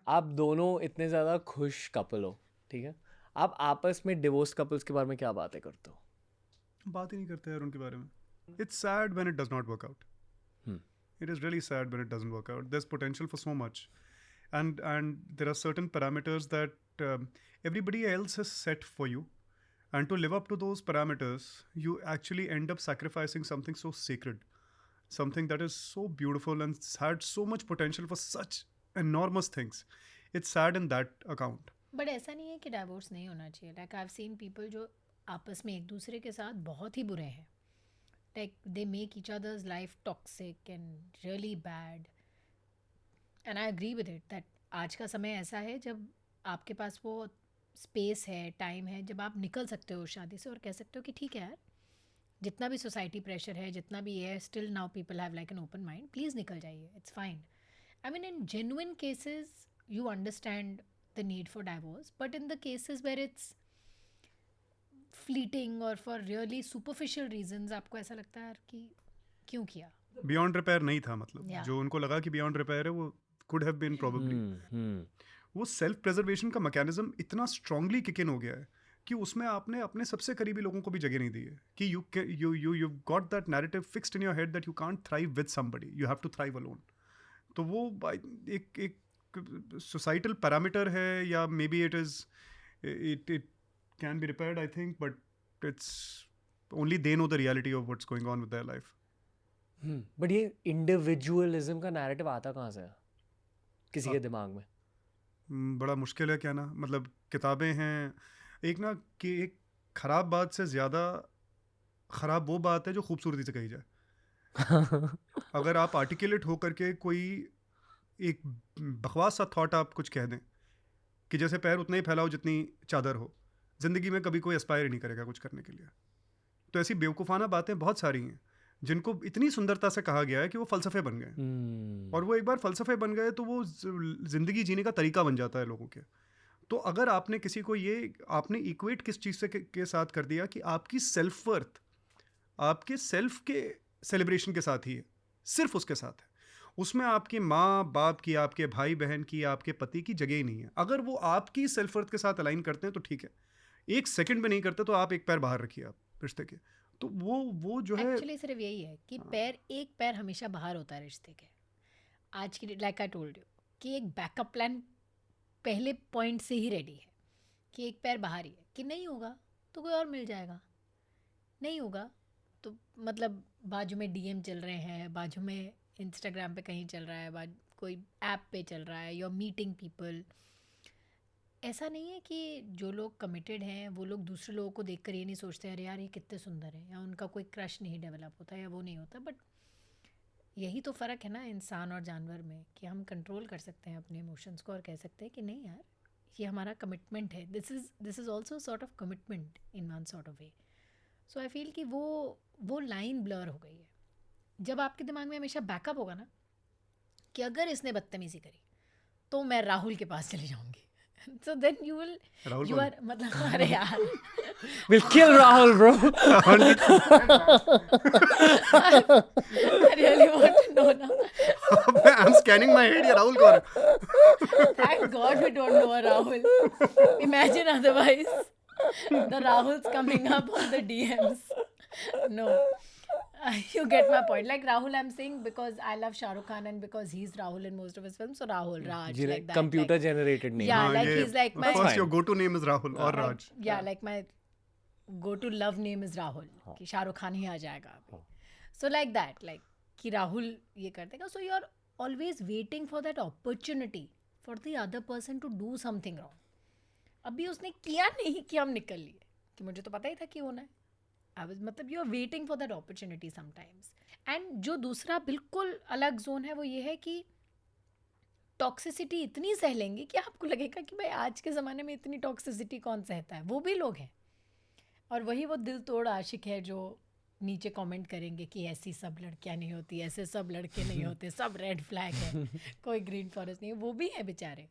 आप दोनों इतने ज़्यादा खुश कपल हो, ठीक है, आप आपस में डिवोर्स कपल्स के बारे में क्या बातें करते हो? बात ही नहीं करते यार उनके बारे में. It's sad when it does not work out. Hmm. It is really sad when it doesn't work out. There's potential for so much, and there are certain parameters that everybody else has set for you, and to live up to those parameters, you actually end up sacrificing something so sacred, something that is so beautiful and had so much potential for such enormous things. It's sad in that account. But ऐसा नहीं है कि divorce नहीं होना चाहिए. Like I have seen people जो आपस में एक दूसरे के साथ बहुत ही बुरे हैं. Like they make each others life toxic and really bad. And I agree with it that आज का समय ऐसा है जब आपके पास वो स्पेस है, टाइम है, जब आप निकल सकते हो शादी से और कह सकते हो कि ठीक है यार, जितना भी सोसाइटी प्रेशर है, जितना भी है, still now people have like an open mind, please निकल जाइए, it's fine. I mean, in genuine cases, you understand the need for divorce, but in the cases where it's fleeting or for really superficial reasons, आपको ऐसा लगता है यार कि क्यों किया? बियॉन्ड रिपेयर नहीं था, मतलब Yeah. जो उनको लगा कि बियॉन्ड रिपेयर है वो कुड हैव बीन प्रोबेबली. वो सेल्फ प्रिजर्वेशन का मैकेनिज्म इतना स्ट्रांगली किक इन हो गया है कि उसमें आपने अपने सबसे करीबी लोगों को भी जगह नहीं दी है कि you got that narrative fixed in your head that you can't thrive with somebody, you have to thrive alone. तो वो एक सोसाइटल पैरामीटर है, या maybe it can be repaired, I think, but it's only they know the reality of what's going on with their life. But ये individualism का narrative आता कहाँ से है किसी के दिमाग में? बड़ा मुश्किल है क्या ना, मतलब किताबें हैं एक ना, कि एक ख़राब बात से ज़्यादा ख़राब वो बात है जो खूबसूरती से कही जाए. अगर आप आर्टिकुलेट हो करके कोई एक बकवास सा थॉट आप कुछ कह दें कि जैसे पैर उतना ही फैलाओ जितनी चादर हो, ज़िंदगी में कभी कोई एस्पायर ही नहीं करेगा कुछ करने के लिए. तो ऐसी बेवकूफ़ाना बातें बहुत सारी हैं जिनको इतनी सुंदरता से कहा गया है कि वो फ़लसफ़े बन गए. और वो एक बार फ़लसफ़े बन गए तो वो ज़िंदगी जीने का तरीका बन जाता है लोगों के. तो अगर आपने किसी को ये आपने इक्वेट किस चीज़ से के साथ कर दिया कि आपकी सेल्फ वर्थ आपके सेल्फ के सेलिब्रेशन के साथ ही है, सिर्फ उसके साथ है, उसमें आपकी माँ बाप की, आपके भाई बहन की, आपके पति की जगह ही नहीं है. अगर वो आपकी सेल्फ वर्थ के साथ अलाइन करते हैं तो ठीक है, एक सेकंड में नहीं करते तो आप एक पैर बाहर रखिए आप रिश्ते के. तो वो जो है एक्चुअली सिर्फ यही है कि एक पैर हमेशा बाहर होता है रिश्ते के. आज की लाइक आई टोल्ड यू कि एक बैकअप प्लान पहले पॉइंट से ही रेडी है कि एक पैर बाहर ही है, कि नहीं होगा तो कोई और मिल जाएगा, नहीं होगा तो मतलब बाजू में डीएम चल रहे हैं, बाजू में इंस्टाग्राम पे कहीं चल रहा है, कोई ऐप पे चल रहा है, यू आर मीटिंग पीपल. ऐसा नहीं है कि जो लोग कमिटेड हैं वो लोग दूसरे लोगों को देखकर ये नहीं सोचते अरे यार ये कितने सुंदर है, या उनका कोई क्रश नहीं डेवलप होता या वो नहीं होता. बट यही तो फ़र्क है ना इंसान और जानवर में, कि हम कंट्रोल कर सकते हैं अपने इमोशंस को और कह सकते हैं कि नहीं यार ये हमारा कमिटमेंट है, this is also sort of commitment in one sort of way. So I feel कि वो लाइन ब्लर हो गई है. जब आपके दिमाग में हमेशा बैकअप होगा ना कि अगर इसने बदतमीज़ी करी तो मैं राहुल के पास चली जाऊंगी. सो देन राहुल यू कौन आर मतलब अरे यार We'll kill Rahul, bro. I really want to know now. I am scanning my head, ये राहुल कौन है? Thank God we don't know a Rahul. Imagine otherwise. The Rahuls coming up on the DMs. No. You get my point. Like Rahul, I'm saying because I love Shah Rukh Khan and because he's Rahul in most of his films. So Rahul, Raj, like that. Computer like, generated name. Yeah, हाँ, like ये he's like my first your go to name is Rahul or Raj. Yeah, like my go-to love name is Rahul. कि शाहरुख खान ही आ जाएगा अभी. So like that, like कि राहुल ये कर देगा. So you're always waiting for that opportunity for the other person to do something wrong. अभी उसने किया नहीं कि हम निकल लिए, कि मुझे तो पता ही था कि होना है. मतलब you are waiting for that opportunity sometimes. And जो दूसरा बिल्कुल अलग जोन है वो ये है कि टॉक्सिसिटी इतनी सह लेंगे कि आपको लगेगा कि भाई आज के ज़माने में इतनी टॉक्सिसिटी कौन सहता है. वो भी लोग हैं और वही वो दिल तोड़ आशिक है जो नीचे कमेंट करेंगे कि ऐसी सब लड़कियां नहीं होती, ऐसे सब लड़के नहीं होते, सब रेड फ्लैग है, कोई ग्रीन फॉरेस्ट नहीं है. वो भी है बेचारे.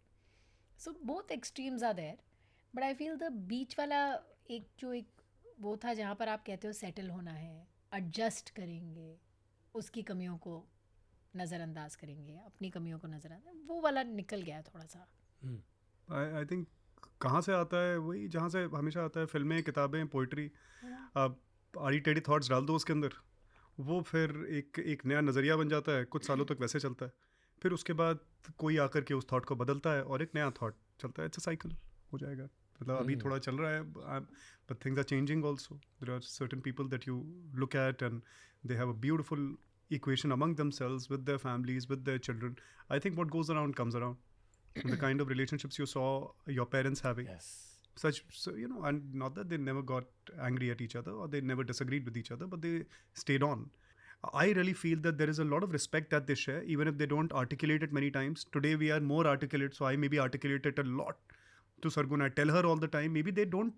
So both extremes are there. But I feel the बीच वाला एक वो था जहाँ पर आप कहते हो सेटल होना है, एडजस्ट करेंगे, उसकी कमियों को नज़रअंदाज करेंगे, अपनी कमियों को नज़रअंदाज, वो वाला निकल गया थोड़ा सा। आई थिंक कहाँ से आता है, वही जहाँ से हमेशा आता है, फिल्में, किताबें, पोइट्री। आप आड़ी टेढ़ी थॉट्स डाल दो उसके अंदर, वो फिर एक नया नज़रिया बन जाता है, कुछ सालों तक वैसे चलता है, फिर उसके बाद कोई आकर के उस थॉट को बदलता है और एक नया थॉट चलता है, इट्स अ साइकिल हो जाएगा। मतलब अभी थोड़ा चल रहा है, but things are changing also. There are certain people that you look at and they have a beautiful equation among themselves, with their families, with their children. I think what goes around comes around. The kind of relationships you saw your parents having, Yes. such, so, you know, and not that they never got angry at each other or they never disagreed with each other, but they stayed on. I really feel that there is a lot of respect that they share, even if they don't articulate it many times. Today we are more articulate, so I maybe articulate it a lot to Sargun. I tell her all the time. Maybe they don't.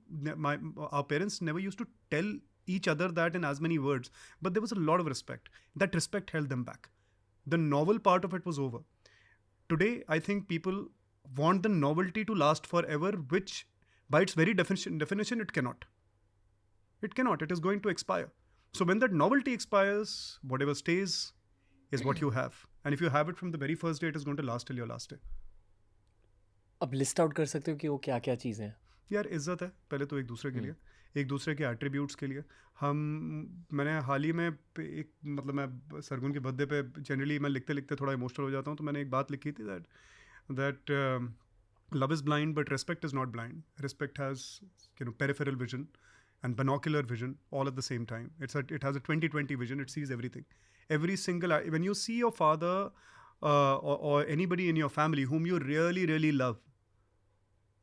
Our parents never used to tell each other that in as many words, but there was a lot of respect. That respect held them back. The novel part of it was over. Today, I think people want the novelty to last forever, which by its very definition, it cannot. It cannot. It is going to expire. So when that novelty expires, whatever stays is what you have. And if you have it from the very first day, it is going to last till your last day. अब list out कर सकते हो कि वो क्या क्या चीज़ें हैं? यार इज्जत है पहले तो एक दूसरे के लिए, एक दूसरे के एट्रीब्यूट्स के लिए। मैंने हाल ही में एक, मतलब मैं सरगुन के बर्थडे पे जनरली मैं लिखते लिखते थोड़ा इमोशनल हो जाता हूँ, तो मैंने एक बात लिखी थी that love is blind but respect is not blind. Respect has peripheral vision and binocular vision all at the same time. It has a 20/20 vision. It sees everything. Every single, when you see your father or anybody in your family whom you really, really love,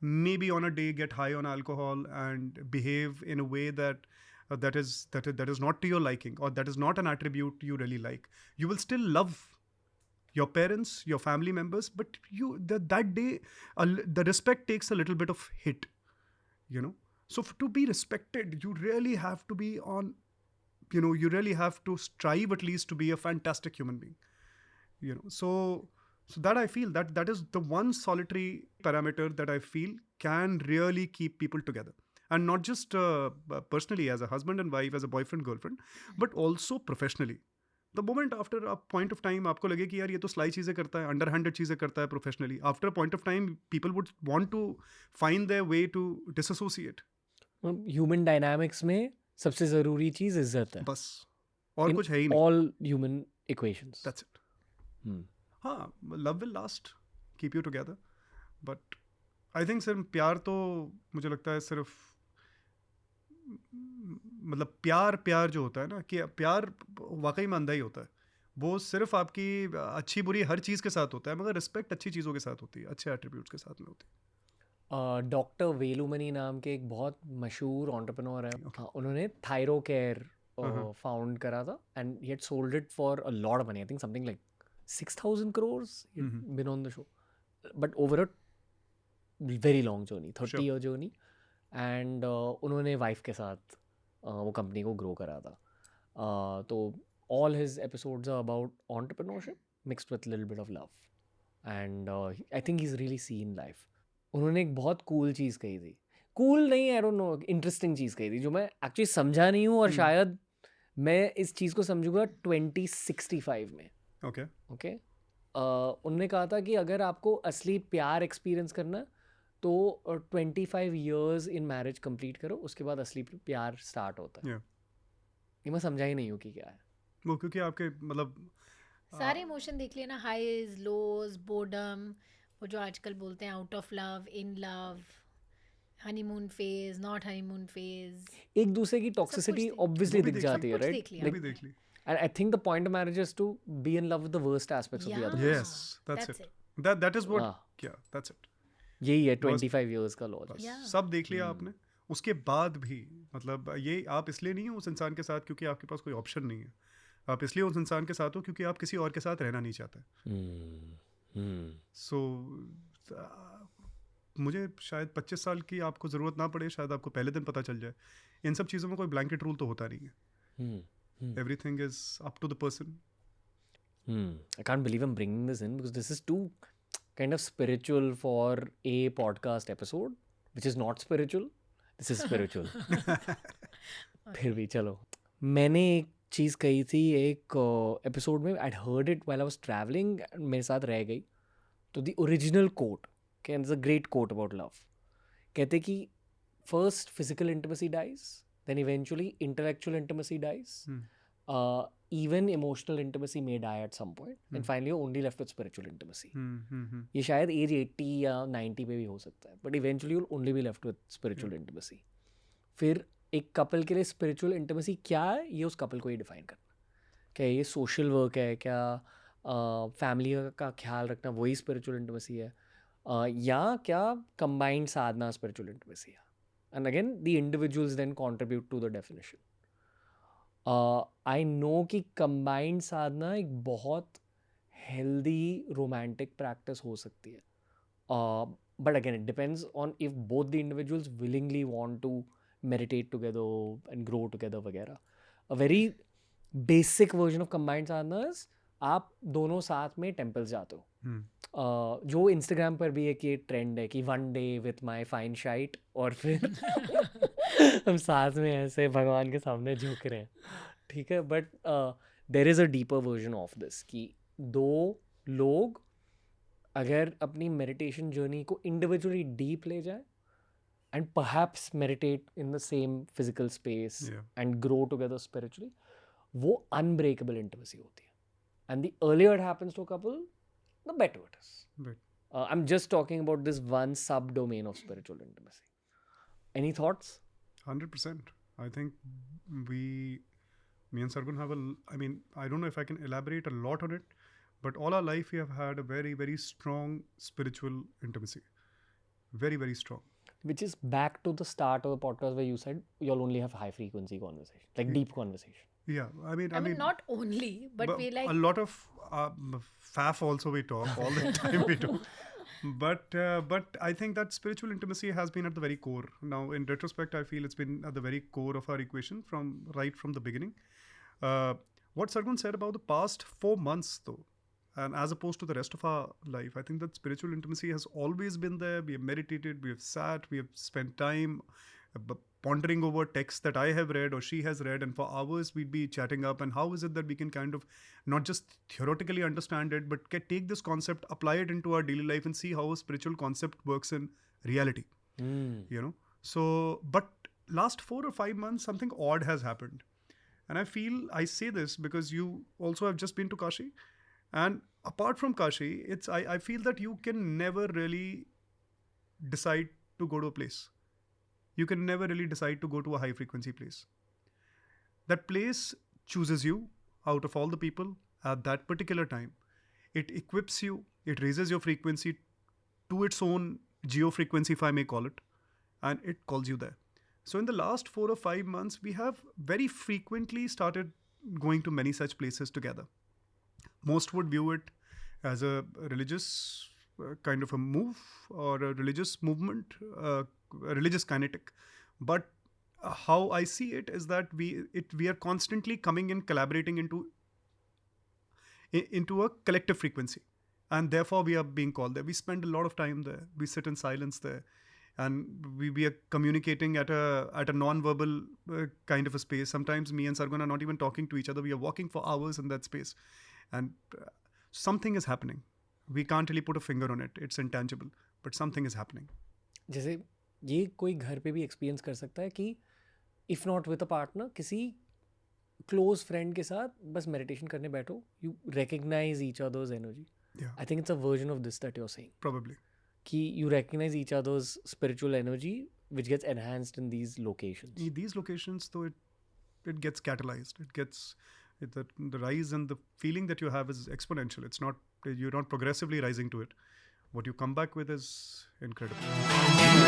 maybe on a day get high on alcohol and behave in a way that is not to your liking, or that is not an attribute you really like, you will still love your parents, your family members, but that day the respect takes a little bit of hit, you know. So to be respected, you really have to be on, you really have to strive at least to be a fantastic human being, So that I feel that is the one solitary parameter that I feel can really keep people together. And not just personally as a husband and wife, as a boyfriend, girlfriend, but also professionally. The moment after a point of time आपको लगे कि यार ये तो sly चीज़ें करता है, underhanded चीज़ें करता है professionally, after a point of time people would want to find their way to disassociate. Human dynamics में सबसे ज़रूरी चीज़ इज्जत है, बस, और कुछ है ही नहीं। All human equations. That's it. हाँ, love will last, keep you together, but I think सिर्फ प्यार तो मुझे लगता है सिर्फ, मतलब प्यार जो होता है ना, कि प्यार वाकई में अंधा ही होता है, वो सिर्फ आपकी अच्छी बुरी हर चीज़ के साथ होता है, मगर रिस्पेक्ट अच्छी चीज़ों के साथ होती है, अच्छे एट्रीब्यूट्स के साथ में होती है। डॉक्टर वेलुमनी नाम के एक बहुत मशहूर एंटरप्रेन्योर है, हाँ, उन्होंने थायरो केयर फाउंड करा था, and he had sold it for a lot of money, I think something like 6,000 crores. Been on the show, but over a very long journey, 30-year journey, and उन्होंने wife के साथ वो company को grow करा था। तो all his episodes are about entrepreneurship mixed with little bit of love, and I think he's really seen life. उन्होंने एक बहुत कूल चीज़ कही थी, कूल नहीं, आई डोंट नो, इंटरेस्टिंग चीज़ कही थी जो मैं एक्चुअली समझा नहीं हूँ, और शायद मैं इस चीज़ को समझूंगा 2065 में। ओके उन्होंने कहा था कि अगर आपको असली प्यार एक्सपीरियंस करना तो 25 years इन मैरिज कंप्लीट करो, उसके बाद असली प्यार स्टार्ट होता है। ये मैं समझा ही नहीं हूँ कि क्या है वो, क्योंकि आपके मतलब सारे इमोशन देख लेना, हाईज, लोज, बोर्डम, वो जो आजकल बोलते हैं out of love, in love, honeymoon phase, not honeymoon phase, एक दूसरे की टॉक्सिसिटी ऑब्वियसली दिख जाती है, राइट? वो भी देख ली। And I think the point of marriage is to be in love with the worst aspects of the other. Yes, that's it. That is what, yeah, that's it. यही है 25 years का logic. सब देख लिया आपने, उसके बाद भी मतलब ये आप इसलिए नहीं हो उस इंसान के साथ क्योंकि आपके पास कोई ऑप्शन नहीं है, आप इसलिए उस इंसान के साथ हो क्योंकि आप किसी और के साथ रहना नहीं चाहते। सो मुझे शायद 25 साल की आपको ज़रूरत ना पड़े, शायद आपको पहले दिन पता चल जाए। इन सब चीज़ों में कोई ब्लैंकेट रूल तो होता नहीं है। Everything is up to the person. I can't believe I'm bringing this in because this is too kind of spiritual for a podcast episode, which is not spiritual. This is spiritual. फिर भी चलो, मैंने एक चीज़ कही थी एक episode में, I heard it while I was travelling, मेरे साथ रह गई. तो the original quote, can is a great quote about love, कहते कि first physical intimacy dies, then eventually intellectual intimacy dies, even emotional intimacy may die at some point, and finally you're only left with spiritual intimacy. ये शायद as 80 या 90 पे भी हो सकता है, but eventually you'll only be left with spiritual intimacy. फिर एक कपल के लिए स्पिरिचुअल इंटिमेसी क्या है, ये उस कपल को ही डिफाइन करना. क्या ये सोशल वर्क है, क्या फैमिली का ख्याल रखना वही स्पिरिचुअल इंटिमेसी है, या क्या कंबाइंड साधना स्पिरिचुअल इंटिमेसी है. And again, the individuals then contribute to the definition. I know कि combined sadhana एक बहुत healthy romantic practice हो सकती है. But again, it depends on if both the individuals willingly want to meditate together and grow together वगैरह. A very basic version of combined sadhana is आप दोनों साथ में temples जाते हो. जो इंस्टाग्राम पर भी एक ये ट्रेंड है कि one day with my fine sight, और फिर हम साथ में ऐसे भगवान के सामने झुक रहे हैं. ठीक है, but there is a deeper version of this कि दो लोग अगर अपनी मेडिटेशन जर्नी को इंडिविजुअली डीप ले जाए and perhaps meditate in the same physical space and grow together spiritually, वो अनब्रेकेबल इंटिमेसी होती है. And the earlier it happens to a couple, the better it is. Right. I'm just talking about this one subdomain of spiritual intimacy. Any thoughts? 100%. I think me and Sargun have I mean, I don't know if I can elaborate a lot on it, but all our life we have had a very, very strong spiritual intimacy. Very, very strong. Which is back to the start of the podcast where you said you'll only have high frequency conversation, like deep conversation. Yeah, I mean, not only, but we like a lot of faff also we talk all the time we do. But I think that spiritual intimacy has been at the very core. Now, in retrospect, I feel it's been at the very core of our equation from the beginning. What Sargun said about the past 4 months, though, and as opposed to the rest of our life, I think that spiritual intimacy has always been there. We have meditated, we have sat, we have spent time pondering over texts that I have read or she has read, and for hours we'd be chatting up, and how is it that we can kind of not just theoretically understand it, but take this concept, apply it into our daily life, and see how a spiritual concept works in reality. You know, so but last 4 or 5 months something odd has happened, and I say this because you also have just been to Kashi, and apart from Kashi, I feel that you can never really decide to go to a place. You can never really decide to go to a high frequency place. That place chooses you out of all the people at that particular time. It equips you, it raises your frequency to its own geo frequency, if I may call it, and it calls you there. So in the last 4 or 5 months, we have very frequently started going to many such places together. Most would view it as a religious kind of a move or a religious movement, a religious kinetic. But how I see it is that we are constantly coming in, collaborating into a collective frequency, and therefore we are being called there. We spend a lot of time there. We sit in silence there, and we are communicating at a non-verbal kind of a space. Sometimes me and Sargun are not even talking to each other. We are walking for hours in that space, and something is happening. We can't really put a finger on it. It's intangible, but something is happening. जैसे ये कोई घर पे भी experience कर सकता है कि if not with a partner, किसी क्लोज फ्रेंड के साथ बस मेडिटेशन करने बैठो, you recognize each others energy. I think it's a version of this that you are saying. Probably. कि you recognize each other's spiritual energy, which gets enhanced in these locations. In these locations, though, it gets catalyzed. The rise and the feeling that you have is exponential. You're not progressively rising to it. What you come back with is incredible.